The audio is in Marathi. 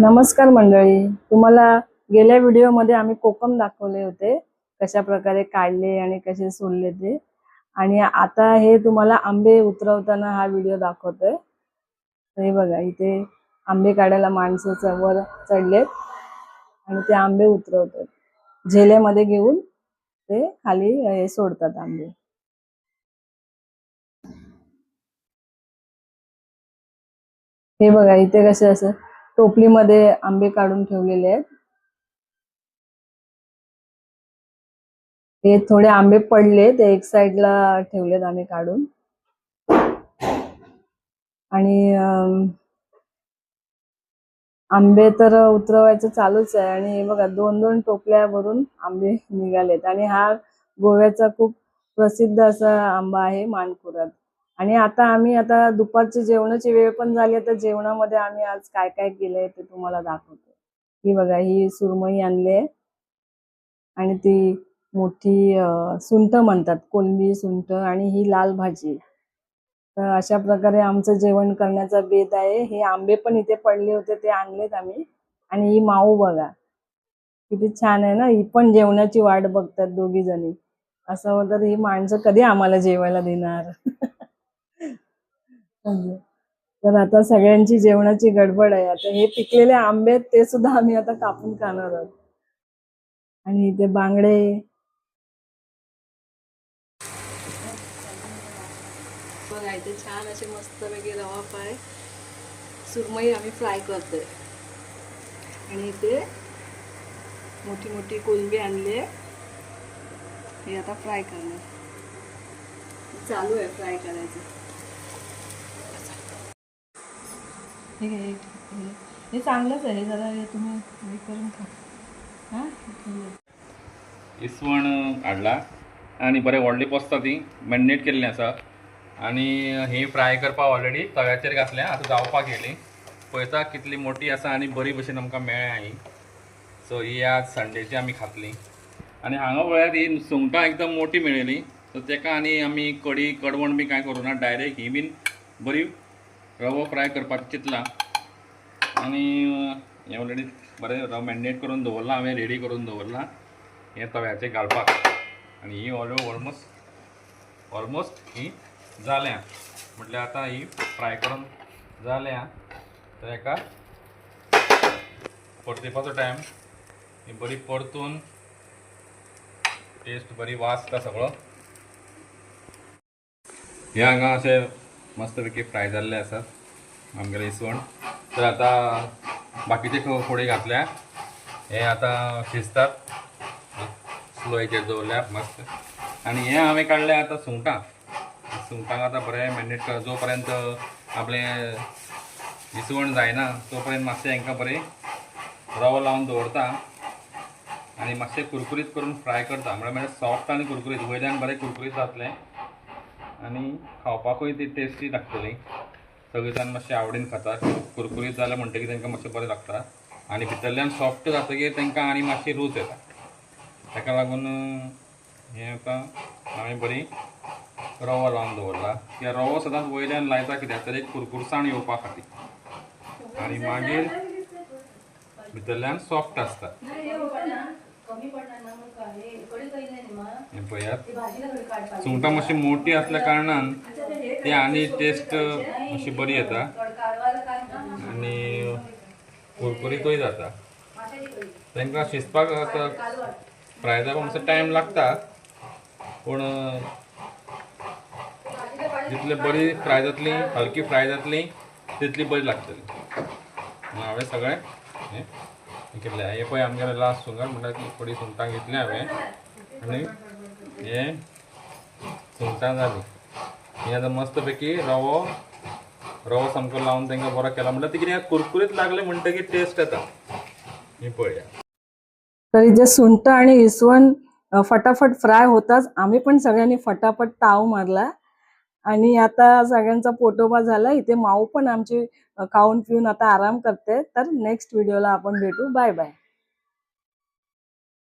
नमस्कार मंडळी, तुम्हाला गेल्या व्हिडिओमध्ये आम्ही कोकम दाखवले होते, कशा प्रकारे काढले आणि कसे सोलले ते. आणि आता हे तुम्हाला आंबे उतरवताना हा व्हिडिओ दाखवतोय. हे बघा, इथे आंबे काढायला माणसं वर चढलेत आणि ते आंबे उतरवतात झेल्यामध्ये घेऊन. ते खाली हे सोडतात आंबे. हे बघा, इथे कसे असं टोपलीमध्ये आंबे काढून ठेवलेले आहेत. हे थोडे आंबे पडले, ते एक साइडला ठेवलेत आम्ही काढून. आणि आंबे तर उतरवायचं चालूच आहे. आणि हे बघा, 2-2 टोपल्या भरून आंबे निघालेत. आणि हा गोव्याचा खूप प्रसिद्ध असा आंबा आहे मानकुराद. आणि आता दुपारची जेवणाची वेळ पण झाली. आता जेवणामध्ये आम्ही आज काय काय केलंय ते तुम्हाला दाखवतो. ही बघा, ही सुरमई आणली आहे आणि ती मोठी सुंठ म्हणतात, कोलंबी सुंठ. आणि ही लाल भाजी. तर अशा प्रकारे आमचं जेवण करण्याचा बेत आहे. हे आंबे पण इथे पडले होते, ते आणलेत आम्ही. आणि ही माऊ बघा, किती छान आहे ना. ही पण जेवणाची वाट बघतात दोघी जणी. असं होतं ही माणसं कधी आम्हाला जेवायला देणार. तर आता सगळ्यांची जेवणाची गडबड आहे. आता हे पिकलेले आंबे ते सुद्धा आम्ही आता कापून खाणार आहोत. आणि इथे बांगडे. बघा, इथे छान असे मस्तपैकी रवा फ्राय सुरमई आम्ही फ्राय करतोय. आणि इथे मोठी मोठी कोलंबी आणली आहे, हे आता फ्राय करणार. चालू आहे फ्राय करायचं. हे चांगलंच आहे, जरा हे तुम्ही हे करून खा. हां, इसवण काढला आणि बरे व्हडली पोसता ती मॅरिनेट केल्ली आसा. आणि ही फ्राय करपा ऑलरेडी तव्याचेर घातल्या. आतां जावपाक येयली. पळयता कितली मोठी आसा आणि बरी भशेन आमकां मेळ्ळ्या ही. सो ही आज संडेची आमी खातली. आणि हांगा पळयात ही सुंगटां एकदम मोठी मेळयली. सो तेका आनी आमी कडी कडवण बी कांय करूना, डायरेक्ट ही बीन बरी रवो फ्राय करपाक चिंतला. आणि हे ऑलरेडी बरें रवो मॅरिनेट करून दवरला हांवें, रेडी करून दवरला हे तव्याचेर घालपाक. आणि ही ऑलमोस्ट ही जाल्या. म्हटल्यार आतां ही फ्राय करून जाल्या. तर हेका परतीपाचो टायम. ही बरी परतून टेस्ट बरी वास येता सगळो. हे हांगा अशें मस्तपैकी फ्राय जाल्ले आसात आमगेले इसवण. तर आतां बाकीचे फोडी घातल्या. हे आतां शिजतात स्लो हेचेर दवरल्यार मस्त. आणि हे हांवें काडले आतां सुंगटांक आतां बरें मॅरिनेट कर. जो पर्यंत आपलें इसवण जायना तो पर्यंत मातशें हांकां बरें रवो लावन दवरता. आणि मातशें कुरकुरीत करून फ्राय करता. म्हळ्यार सॉफ्ट आनी कुरकुरीत, वयल्यान बरें कुरकुरीत जातलें आणि खावपाकूय ती टेस्टी लागतली. सगळीं जाण मातशें आवडीन खाता. कुरकुरीत जालें म्हणटकीर तांकां मातशें बरें लागता. आणि भितरल्यान सॉफ्ट जातकीर तांकां आनी मातशी रूच येता. ताका लागून हें आतां हांवें बरी रवो लावन दवरला. कित्याक रवो सदांच वयल्यान लायता कित्याक तर एक कुरकुरसाण येवपा खातीर. आनी मागीर भितरल्यान सॉफ्ट आसता. हें पळयात, सुंगटां मातशी मोठी आसल्या कारणान ती आनी टेस्ट मातशी बरी येता आनी कुरकुरीतूय जाता. तांकां शिजपाक आतां फ्राय जावपाक मातसो टायम लागता. पूण जितली बरी फ्राय जातली, हलकी फ्राय जातली, तितली बरी लागतली. हांवें सगळें हें केल्लें. हे पळय आमगेलें लास्ट सुंगट म्हणल्यार ती थोडी सुंगटां घेतली हांवें. आनी हे सुंगटां जाली. ही आतां मस्तपैकी रवो सामको लावन तांकां बरो केला म्हणल्यार ती कितें कुरकुरीत लागले म्हणटकीर टेस्ट येता. ही पळया. तर इथे सुंठ आणि इसवण फटाफट फ्राय होताच आम्ही पण सगळ्यांनी फटाफट ताव मारला. आणि आता सगळ्यांचा पोटोबा झाला. इथे माऊ पण आमची खाऊन पिऊन आता आराम करते. तर नेक्स्ट व्हिडिओला आपण भेटू. Bye bye.